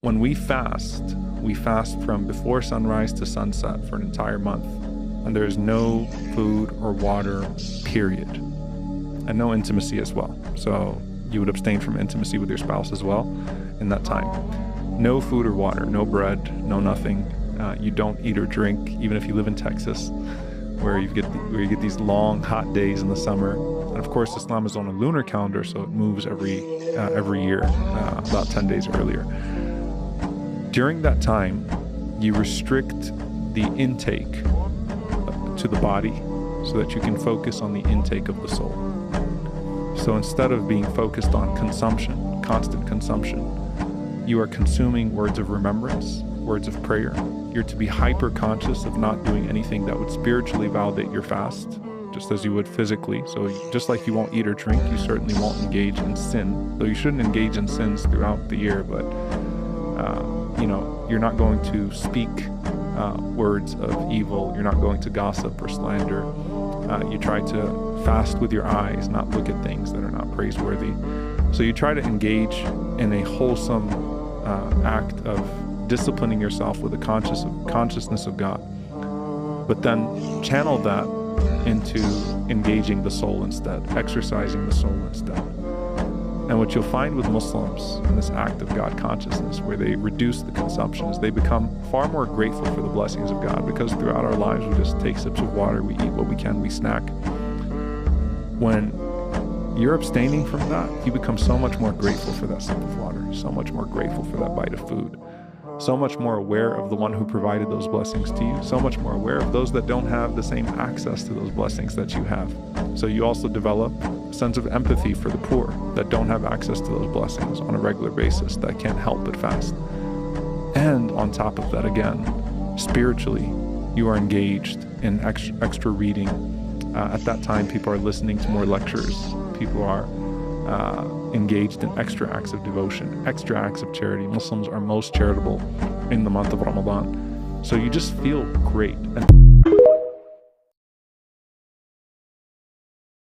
When we fast from before sunrise to sunset for an entire month, and there is no food or water, period, and no intimacy as well. So you would abstain from intimacy with your spouse as well in that time. No food or water, no bread, no nothing. You don't eat or drink, even if you live in Texas, where you get these long, hot days in the summer. And of course, Islam is on a lunar calendar, so it moves every year, about 10 days earlier. During that time, you restrict the intake to the body so that you can focus on the intake of the soul. So instead of being focused on consumption, constant consumption, you are consuming words of remembrance, words of prayer. You're to be hyper conscious of not doing anything that would spiritually validate your fast, just as you would physically. So just like you won't eat or drink, you certainly won't engage in sin. Though you shouldn't engage in sins throughout the year, but you're not going to speak words of evil. You're not going to gossip or slander. You try to fast with your eyes, not look at things that are not praiseworthy. So you try to engage in a wholesome act of disciplining yourself with a consciousness of God, but then channel that into engaging the soul instead, exercising the soul instead. And what you'll find with Muslims in this act of God consciousness, where they reduce the consumption, is they become far more grateful for the blessings of God, because throughout our lives we just take sips of water, we eat what we can, we snack. When you're abstaining from that, you become so much more grateful for that sip of water, so much more grateful for that bite of food, so much more aware of the one who provided those blessings to you, so much more aware of those that don't have the same access to those blessings that you have. So you also develop a sense of empathy for the poor that don't have access to those blessings on a regular basis, that can't help but fast. And on top of that, again, spiritually, you are engaged in extra reading. At that time, people are listening to more lectures. People are engaged in extra acts of devotion, extra acts of charity. Muslims are most charitable in the month of Ramadan. So you just feel great. And